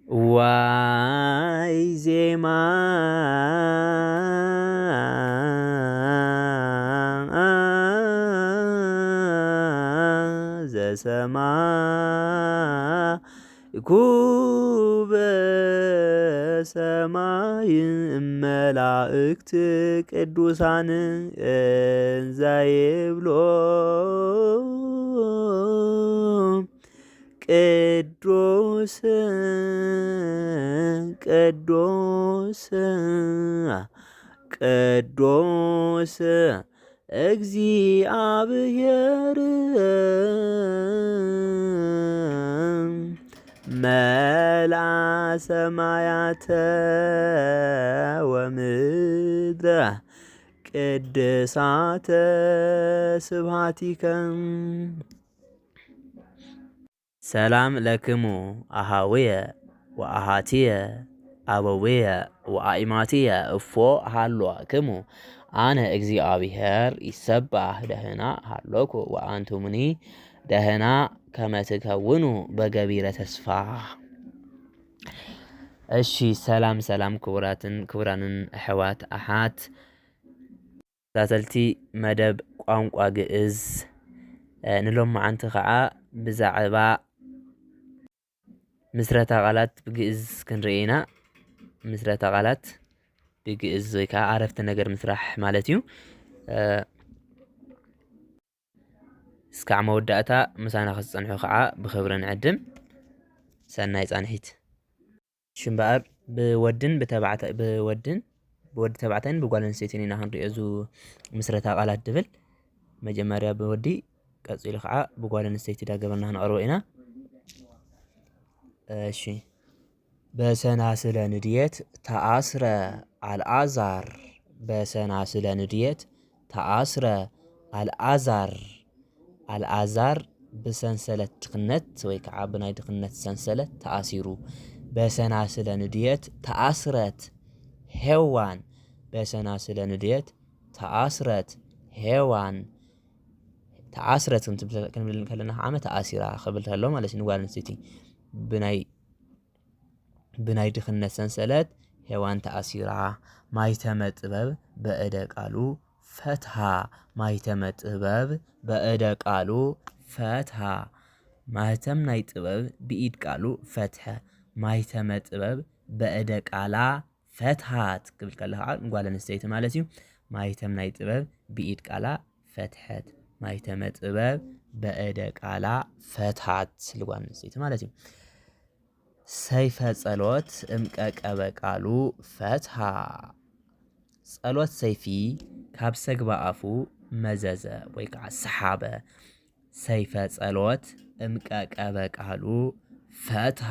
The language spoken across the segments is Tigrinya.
ዋይ ዜማ ዘሰማይኩ በሰማይ መላእክት ቅዱሳን እንዘይብሎ ቅዱስ ቅዱስ ቅዱስ እግዚአብሔር መላ ሰማያተ ወምድረ ቅድሳተ ስብሐቲከ ሰላም ለክሙ አሃውየ ወአሃትየ አበውየ ወአኢማትየ እፎ ሃሎክሙ አነ እግዚአብሔር ይሰባህ ደህና ሃሎኩ ወአንቱምኒ ደህና ከመ ትከውኑ በገቢረ ተስፋ። እሺ ሰላም ሰላም ክቡራንን ኣሕዋት ኣሓት ተከታተልቲ መደብ ቋንቋ ግዕዝ ንሎማዓንቲ ከዓ ብዛዕባ ምስረታ ቃላት ብግዕዝ ክንርኢ ኢና። ምስረታ ቃላት ብግዕዝ ወይ ከዓ ዓረፍተ ነገር ምስራሕ ማለት እዩ። እስካዕ መወዳእታ ምሳና ክትፀንሑ ከዓ ብክብሪ ንዕድም። ሰናይ ፃንሒት። ሽምበኣር ብወዲ ተባዕታይን ብጓል ኣንስተይትን ኢና ክንሪኦ ዙ ምስረታ ቃላት ድብል መጀመርያ ብወዲ ቀፂሉ ከዓ ብጓል ኣንስተይቲ ዳገበርና ክንቀርቦ ኢና። እሺ በሰናስለ ንድየት ተኣስረ አልዓዛር በሰናስለ ንድየት ተኣስረ አልዓዛር አልዓዛር ብሰንሰለት ድኽነት ወይ ከዓ ብናይ ድኽነት ሰንሰለት ተኣሲሩ። በሰናስለ ንድየት ተኣስረት ሄዋን በሰናስለ ንድየት ተኣስረት ሄዋን ተኣስረት ክንብል ከለና ከዓ ተኣሲራ ክብል ተሎ ማለት እዩ። ጓል ኣንስተይቲ ብናይ ድኽነት ሰንሰለት ሄዋን ተኣሲራ። ማይተመ ጥበብ በእደ ቃሉ ፈትሃ ማይተመ ጥበብ በእደ ቃሉ ፈትሃ ማህተም ናይ ጥበብ ብኢድ ቃሉ ፈትሐ ማይተመ ጥበብ በእደ ቃላ ፈትሃት ክብል ከለካ ጓል ኣንስተይቲ ማለት እዩ። ማይተም ናይ ጥበብ ብኢድ ቃላ ፈትሐት ማይተመ ጥበብ በእደ ቃላ ፈትሃት ልጓል ኣንስተይቲ ማለት እዩ። ሰይፈ ጸሎት እምቀቀበ ቃሉ ፈትሃ ጸሎት ሰይፊ ካብ ሰግባ ኣፉ መዘዘ ወይ ከዓ ሰሓበ። ሰይፈ ጸሎት እምቀቀበ ቃሉ ፈትሃ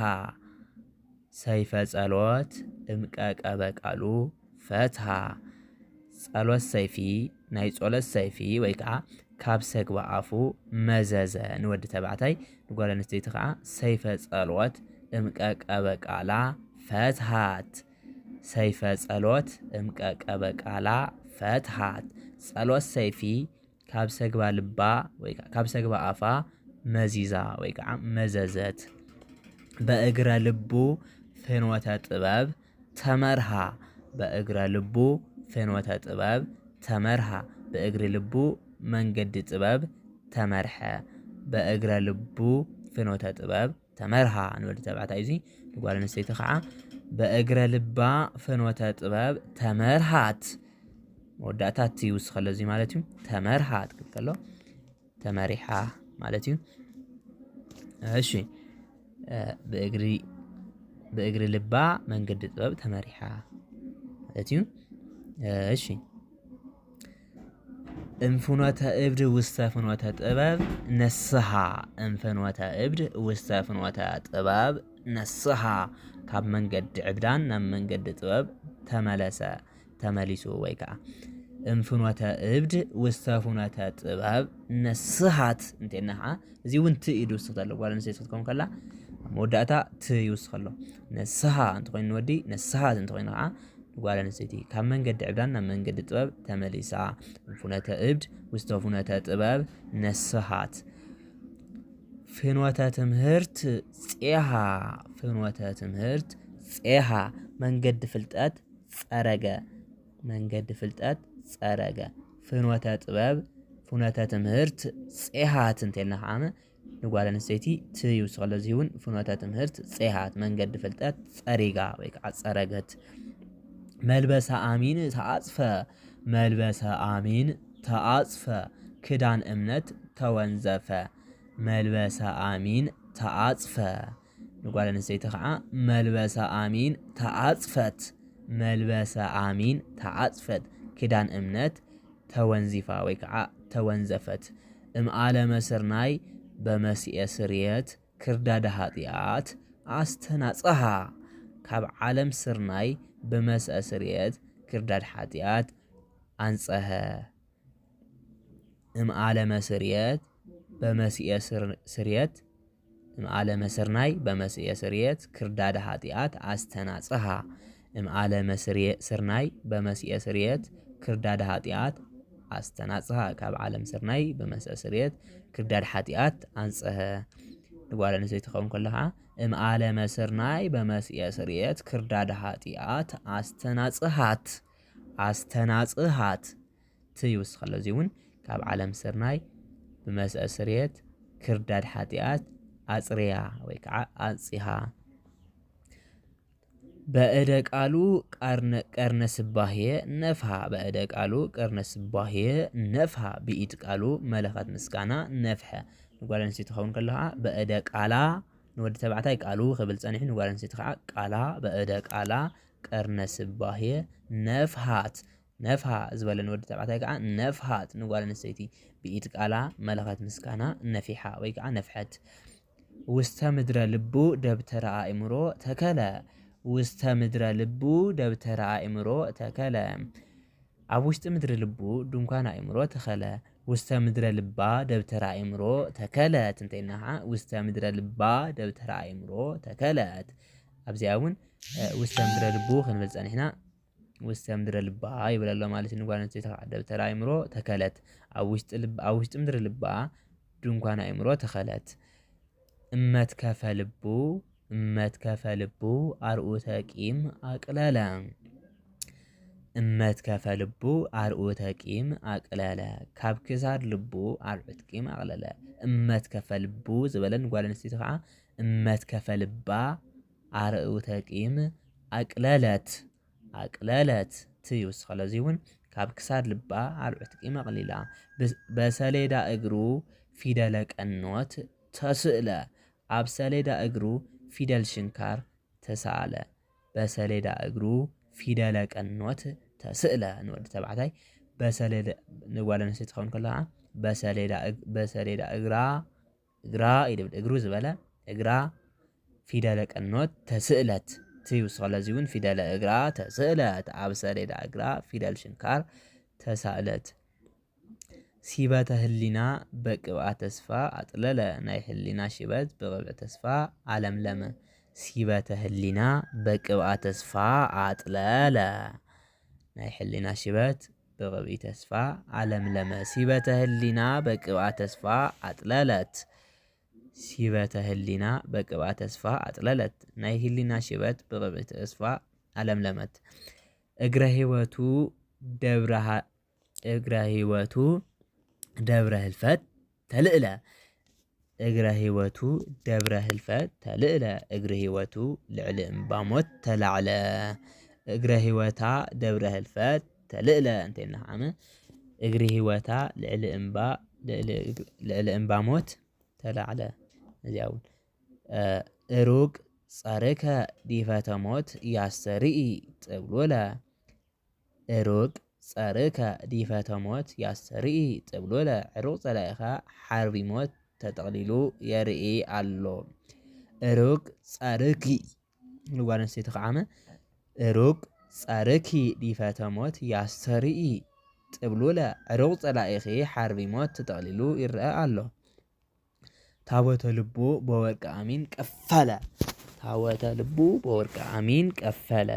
ሰይፈ ጸሎት እምቀቀበ ቃሉ ፈትሃ ጸሎት ሰይፊ ናይ ጸሎት ሰይፊ ወይ ከዓ ካብ ሰግባ ኣፉ መዘዘ ንወዲ ተባዕታይ ንጓል ኣንስተይቲ ከዓ ሰይፈ ጸሎት እምቀቀበ ቃላ ፈትሃት ሰይፈ ጸሎት እምቀቀበ ቃላ ፈትሃት ጸሎት ሰይፊ ካብ ሰግባ ልባ ወይ ካብ ሰግባ ኣፋ መዚዛ ወይ ከዓ መዘዘት። በእግረ ልቡ ፍኖተ ጥበብ ተመርሃ በእግረ ልቡ ፍኖተ ጥበብ ተመርሃ በእግሪ ልቡ መንገዲ ጥበብ ተመርሐ በእግረ ልቡ ፍኖተ ጥበብ ተመርሃ ንወዲ ተባዕታይ እዙይ ንጓል ኣንስተይቲ ከዓ በእግረ ልባ ፍኖተ ጥበብ ተመርሃት መወዳእታ ይውስኽ ከሎ እዙይ ማለት እዩ። ተመርሃት ክብል ከሎ ተመሪሓ ማለት እዩ። እሺ ብእግሪ ልባ መንገዲ ጥበብ ተመሪሓ ማለት እዩ። እሺ እምፍኖተ እብድ ውስተ ፍኖተ ጥበብ ነስሃ እምፍኖተ እብድ ውስተ ፍኖተ ጥበብ ነስሃ ካብ መንገዲ ዕብዳን ናብ መንገዲ ጥበብ ተመሊሱ ወይ ከዓ እምፍኖተ እብድ ውስተ ፍኖተ ጥበብ ነስሃት እንተና ከዓ እዚ እውን ት ኢዱ ውስጥ ኣሎ ጓል ኣንስተይቲ ክትከውን ከላ መወዳእታ ት ይውስኽ ኣሎ። ነስሃ እንተኮይኑ ንወዲ ነስሃት እንተኮይኑ ከዓ ጓል ኣንስተይቲ ካብ መንገዲ ዕብዳን ናብ መንገዲ ጥበብ ተመሊሳ እምፍኖተ እብድ ውስተ ፍኖተ ጥበብ ነስሃት ፍኖተ ትምህርት ፄሃ ፍኖተ ትምህርት ፄሃ መንገድ ፍልጠት ጸረገ መንገድ ፍልጠት ጸረገ ፍኖተ ጥበብ ፍኖተ ትምህርት ፄሃት እንተልና ዓመ ንጓል ኣንስተይቲ ትዩ ስለዚ እውን ፍኖተ ትምህርት ፄሃት መንገድ ፍልጠት ጸሪጋ ወይ ከዓ ጸረገት መልበሰ አሚን ተዓጽፈ መልበሰ አሚን ተዓጽፈ ክዳን እምነት ተወንዘፈ መልበሰ አሚን ተዓጽፈ ንጓል ኣንስተይቲ ከዓ መልበሰ አሚን ተዓጽፈት መልበሰ አሚን ተዓጽፈት ክዳን እምነት ተወንዚፋ ወይ ከዓ ተወንዘፈት እምዓለመ ስርናይ በመስኤ ስርየት ክርዳደ ኃጢአት አስተናጽሃ ካብ ዓለም ስርናይ በመስኤ ስርየት ክርዳድ ኃጢአት አንጸኸ እምዓለመ ስርየት በመስኤ ስርየት እምዓለመ ስርናይ በመስኤ ስርየት ክርዳደ ኃጢአት አስተናጽሃ እምዓለመ ስርናይ በመስኤ ስርየት ክርዳደ ኃጢአት አስተናጽሃ ካብ ዓለም ስርናይ በመስኤ ስርየት ክርዳድ ኃጢአት አንጸኸ ንጓል ኣንስተይቲ ክኸውን ከሎ ከዓ እምዓለመ ስርናይ በመስኤ ስርየት ክርዳድ ኃጢአት አስተናጽሃት አስተናጽሃት ትይውስ ከሎ እዚ እውን ካብ ዓለም ስርናይ በመስኤ ስርየት ክርዳድ ኃጢአት አጽርያ ወይ ከዓ አጽሃ በእደ ቃሉ ቀርነ ስባሄ ነፍሃ በእደ ቃሉ ቀርነ ስባሄ ነፍሃ ብኢድ ቃሉ መለኸት ምስጋና ነፍሐ ንጓል ኣንስተይቲ ክኸውን ከሎ ከዓ በእደ ቃላ ንወዲ ተባዕታይ ቃሉ ክብል ፀኒሑ ንጓል ኣንስተይቲ ከዓ ቃላ በእደ ቃላ ቀርነ ስባሄ ነፍሃት ነፍሃ ዝበለ ንወዲ ተባዕታይ ከዓ ነፍሃት ንጓል ኣንስተይቲ ብኢድ ቃላ መለኸት ምስጋና ነፊሓ ወይ ከዓ ነፍሐት ውስተ ምድረ ልቡ ደብተራ አእምሮ ተከለ ውስተ ምድረ ልቡ ደብተራ አእምሮ ተከለ ኣብ ውሽጢ ምድሪ ልቡ ድንኳን አእምሮ ተኸለ ውስተ ምድረ ልባ ደብተራ አእምሮ ተከለት እንተይልና ከዓ ውስተ ምድረ ልባ ደብተራ አእምሮ ተከለት ኣብዚኣ እውን ውስተ ምድረ ልቡ ክንብል ፀኒሕና ውስተ ምድረ ልባ ይብል ኣሎ ማለት እዩ ንጓል ኣንስተይቲ ከዓ ደብተራ አእምሮ ተከለት ኣብ ውሽጢ ምድሪ ልባ ድንኳን አእምሮ ተኸለት እመትከፈ ልቡ አርዑተ ቂም አቅለለ እመትከፈ ልቡ አርዑተ ቂም አቅለለ ካብ ክሳድ ልቡ አርዑት ቂም አቅለለ እመትከፈ ልቡ ዝበለን ጓል ኣንስተይቲ ከዓ እመትከፈ ልባ አርዑተ ቂም አቅለለት አቅለለት ትይውስ ከለዚ እውን ካብ ክሳድ ልባ አርዑት ቂም አቅሊላ በሰሌዳ እግሩ ፊደለ ቀኖት ተስእለ ኣብ ሰሌዳ እግሩ ፊደል ሽንካር ተሳለ በሰሌዳ እግሩ ፊደለ ቀኖት ተስእለ ንወዲ ተባዕታይ በሰሌዳ ንጓል ኣንስተይቲ ክኸውን ከሎ ከዓ በሰሌዳ እግራ ይድብል እግሩ ዝበለ እግራ ፊደለ ቀኖት ተስእለት ትይውስ ከለዚ እውን ፊደለ እግራ ተስእለት ኣብ ሰሌዳ እግራ ፊደል ሽንካር ተሳእለት ሲበተ ህሊና በቅብአ ተስፋ አጥለለ ናይ ህሊና ሽበት በቅብአ ተስፋ አለምለመ ሲበተ ህሊና በቅብአ ተስፋ አጥለለ ናይ ህሊና ሽበት በቅብአ ተስፋ አለምለመ ሲበተ ህሊና በቅብአ ተስፋ አጥለለት ሲበተ ህሊና በቅብአ ተስፋ አጥለለት ናይ ህሊና ሽበት በቅብአ ተስፋ አለምለመት እግረ ህይወቱ ደብረ ህልፈት ተልእለ እግረ ህይወቱ ደብረ ህልፈት ተልእለ እግረ ህይወቱ ልዕሊ እምባሞት ተላዕለ እግረ ህይወታ ደብረ ህልፈት ተልእለ እንተይልና ዓመ እግረ ህይወታ ልዕሊ እምባሞት ተላዕለ እዚኣ እውን ሩቅ ጸርከ ዲፈተ ሞት ያስተርኢ ጥብሎለ ሩቅ ጸርከ ዲፈተ ሞት ያስተርኢ ጥብሎለ ዕሩቕ ጸላኢኻ ሓርቢ ሞት ተጠቕሊሉ የርኢ ኣሎ ሩቅ ጸርኪ ንጓል ኣንስተይቲ ከዓመ ሩቅ ጸርኪ ዲፈተ ሞት ያስተርኢ ጥብሎለ ዕሩቕ ጸላኢኺ ሓርቢ ሞት ተጠቕሊሉ ይረአ ኣሎ ታቦተ ልቡ በወርቂ አሚን ቀፈለ ታቦተ ልቡ በወርቂ አሚን ቀፈለ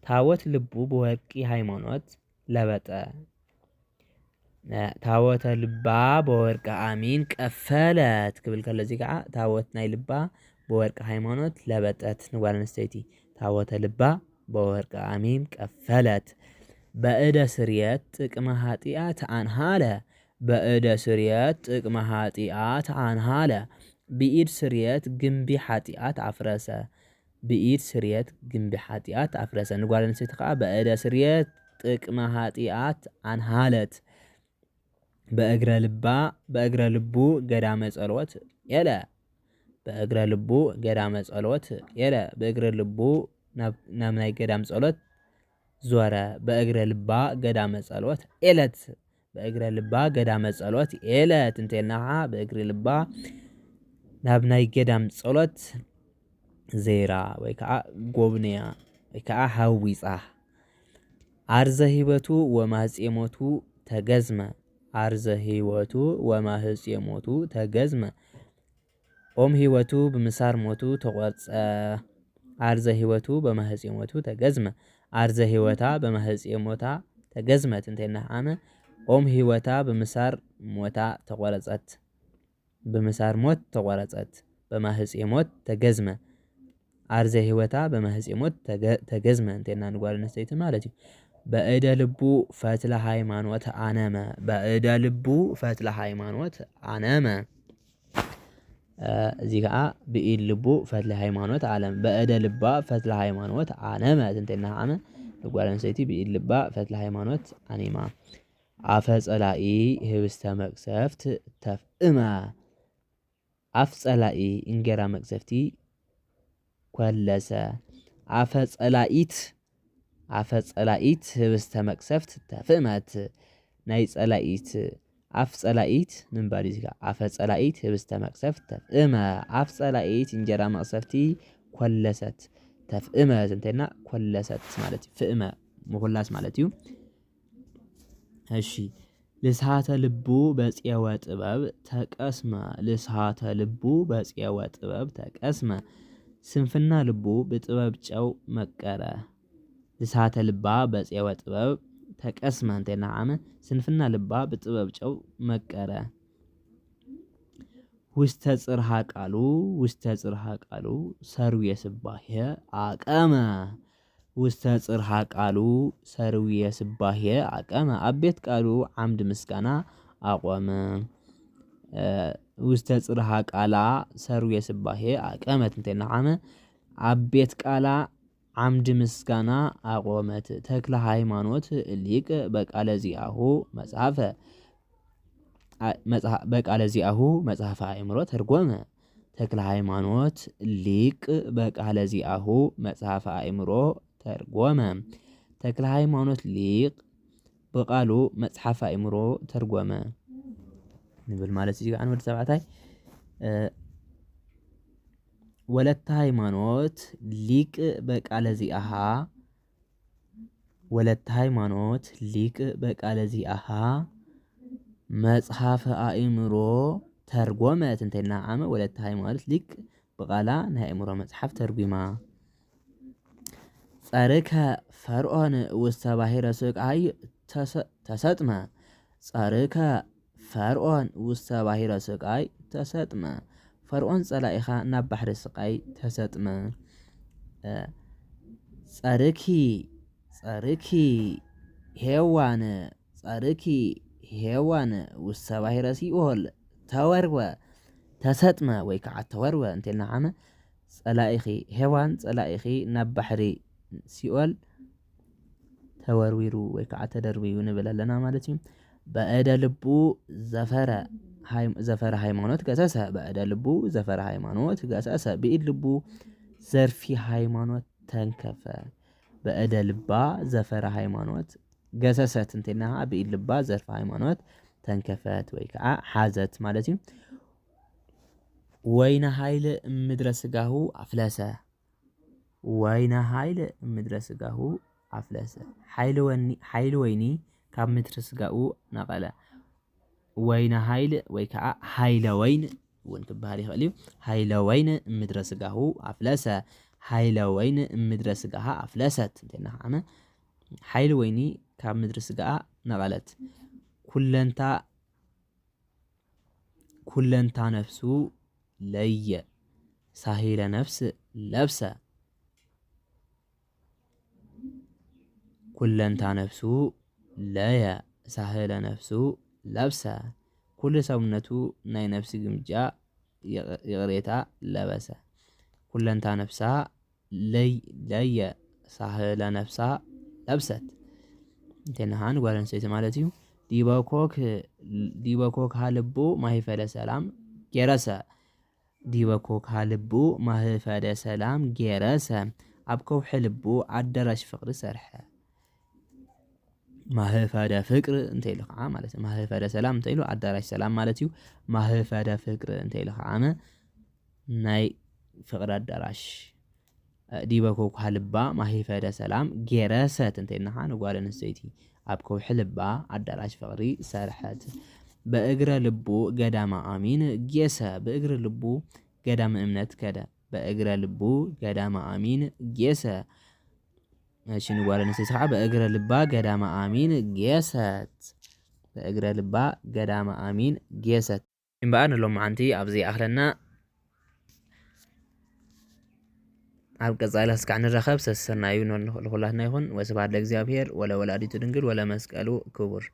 ታቦት ልቡ በወርቂ ሃይማኖት ለበጠ ታወተ ልባ በወርቀ አሚን ቀፈለት ክብል ከለ እዚ ከዓ ታወት ናይ ልባ በወርቀ ሃይማኖት ለበጠት ንጓል ኣንስተይቲ ታወተ ልባ በወርቀ አሚን ቀፈለት በእደ ስርየት ጥቅመ ኃጢአት አንሃለ በእደ ስርየት ጥቅመ ኃጢአት አንሃለ ብኢድ ስርየት ግንቢ ኃጢአት አፍረሰ ብኢድ ስርየት ግንቢ ኃጢአት አፍረሰ ንጓል ኣንስተይቲ ከዓ በእደ ስርየት ጥቅመ ኃጢአት አንሃለት በእግረ ልቡ ገዳመ ጸሎት የለ በእግረ ልቡ ገዳመ ጸሎት የለ በእግረ ልቡ ናብ ናይ ገዳም ጸሎት ዞረ በእግረ ልባ ገዳመ ጸሎት ኤለት በእግረ ልባ ገዳመ ጸሎት ኤለት እንተልና በእግረ ልባ ናብ ናይ ገዳም ጸሎት ዜራ ወይ ከዓ ጎብንያ ወይ ከዓ ሃዊጻ አርዘ ህይወቱ ወማህጽሞቱ ተገዝመ አርዘ ህይወቱ ወማህጽሞቱ ተገዝመ ኦም ህይወቱ ብምሳር ሞቱ ተቆርጸ አርዘ ህይወቱ በማህጽሞቱ ተገዝመ አርዘ ህይወታ በማህጽሞታ ተገዝመት እንተና አመ ኦም ህይወታ ብምሳር ሞታ ተቆረጸት ብምሳር ሞት ተቆረጸት በማህጽሞት ተገዝመ አርዘ ህይወታ በማህጽሞት ተገዝመ እንተና ንጓል አንስተይቲ ማለት እዩ በእደ ልቡ ፈትለ ሃይማኖት አነመ በእደ ልቡ ፈትለ ሃይማኖት አነመ እዚ ከዓ ብኢድ ልቡ ፈትለ ሃይማኖት አለም በእደ ልባ ፈትለ ሃይማኖት አነመ እንተና አመ ንጓል አንስተይቲ ብኢድ ልባ ፈትለ ሃይማኖት አኒማ አፈ ጸላኢ ህብስተ መቅሰፍት ተፍእመ አፍ ጸላኢ እንጀራ መቅሰፍቲ ኮለሰ አፈ ጸላኢት ህብስተ መቅሰፍት ተፍእመት ናይ ጸላኢት አፍ ጸላኢት ምንባር እዚ አፈ ጸላኢት ህብስተ መቅሰፍት ተፍእመ አፍ ጸላኢት እንጀራ መቅሰፍቲ ኮለሰት ተፍእመት እንተና ኮለሰት ማለት ፍእመ ምኹላስ ማለት እዩ እሺ ልስሃተ ልቡ በጽየወ ጥበብ ተቀስመ ልስሃተ ልቡ በጽየወ ጥበብ ተቀስመ ስንፍና ልቡ በጥበብ ጨው መቀረ ልስሃተ ልባ በጽየወ ጥበብ ተቀስመ እንተና አመ ስንፍና ልባ በጥበብ ጨው መቀረ ውስተ ጽርሐ ቃሉ ሰርዌ ስባሄ አቀመ ውስተ ጽርሐ ቃሉ ሰርዌ ስባሄ አቀመ አቤት ቃሉ ዓምድ ምስጋና አቆመ ውስተ ጽርሐ ቃላ ሰርዌ ስባሄ አቀመት እንተና አመ አቤት ቃላ ዓምድ ምስጋና አቆመት ተክለ ሃይማኖት ሊቅ በቃለ ዚአሁ መጽሐፈ አእምሮ ተርጎመ ተክለ ሃይማኖት ሊቅ በቃለ ዚአሁ መጽሐፈ አእምሮ ተርጎመ ተክለ ሃይማኖት ሊቅ በቃሉ መጽሐፈ አእምሮ ተርጎመ ንብል ማለት እዚ ጋር ወደ ተባታይ ወለተ ሃይማኖት ሊቅ በቃለ ዚአሃ ወለተ ሃይማኖት ሊቅ በቃለ ዚአሃ መጽሐፈ አእምሮ ተርጎመት እንተና አመ ወለተ ሃይማኖት ሊቅ በቃላ ናይ አእምሮ መጽሐፍ ተርጉማ ጸርከ ፈርዖን ውስተ ባሕረ ስቃይ ተሰጥመ ጸርከ ፈርዖን ውስተ ባሕረ ስቃይ ተሰጥመ ፈርዖን ጸላኢኻ ናብ ባሕሪ ስቃይ ተሰጥመ ጸርኪ ሄዋን ውስተ ባሕረ ሲኦል ተወርወ ተሰጥመ ወይ ከዓ ተወርወ እንተልና ዓመ ጸላኢኺ ሄዋን ጸላኢኺ ናብ ባሕሪ ሲኦል ተወርዊሩ ወይ ከዓ ተደርቢዩ ንብል ኣለና ማለት እዩ በእደ ልቡ ዘፈረ ሃይማኖት ገሰሰ በእደ ልቡ ዘፈረ ሃይማኖት ገሰሰ ብኢድ ልቡ ዘርፊ ሃይማኖት ተንከፈ በእደ ልባ ዘፈረ ሃይማኖት ገሰሰት እንተና ብኢድ ልባ ዘርፊ ሃይማኖት ተንከፈት ወይ ከዓ ሓዘት ማለት እዩ ወይነ ኃይል ምድረ ስጋሁ አፍለሰ ወይነ ኃይል ምድረ ስጋሁ አፍለሰ ኃይል ወይኒ ካብ ምድረ ስጋኡ ነቐለ ወይነ ኃይል ወይ ከዓ ኃይለ ወይን እውን ክበሃል ይኽእል እዩ ኃይለ ወይን ምድረ ስጋሁ አፍለሰ ኃይለ ወይን ምድረ ስጋሃ አፍለሰት እንተና ዓመ ኃይል ወይኒ ካብ ምድረ ስጋኣ ነቐለት ኩለንታ ነፍሱ ለየ ሳሂለ ነፍስ ለብሰ ኩለንታ ነፍሱ ለየ ሳህለ ነፍሱ ለብሰ ኩሉ ሰውነቱ ናይ ነፍሲ ግምጃ የቅሬታ ለበሰ ኩለንታ ነፍሳ ለየ ሳህለ ነፍሳ ለብሰት እንተነሃን ጓለን ሰይት ማለት እዩ። ዲበኮክ ሃልቦ ማህፈደ ሰላም ጌረሰ ዲበኮክ ሃልቦ ማህፈደ ሰላም ጌረሰ ኣብ ከውሒ ልቦ አዳራሽ ፍቅሪ ሰርሐ ማህፈደ ፍቅር እንተይሉ ከዓ ማለት ነው። ማህፈደ ሰላም እንተይሉ አዳራሽ ሰላም ማለት እዩ። ማህፈደ ፍቅር እንተይሉ ከዓ ናይ ፍቅሪ አዳራሽ ዲበኮክ ሃልባ ማህፈደ ሰላም ጌረሰት እንተይልና ከዓ ንጓል ኣንስተይቲ ኣብ ከውሒ ልባ አዳራሽ ፍቅሪ ሰርሐት። በእግረ ልቡ ገዳመ አሚን ጌሰ በእግረ ልቡ ገዳመ እምነት ከደ በእግረ ልቡ ገዳመ አሚን ጌሰ እሺ ንጓል ኣንስተይቲ ከዓ በእግረ ልባ ገዳመ አሚን ጌሰት በእግረ ልባ ገዳመ አሚን ጌሰት እምበኣር ንሎም ማዓንቲ ኣብዚ ኣኽለና ኣብ ቀጻሊ እስካዕ ንረኸብ ሰሰናዩ ንኹላትና ይኹን ወስብሓት ለእግዚአብሔር ወለወላዲቱ ድንግል ወለመስቀሉ ክቡር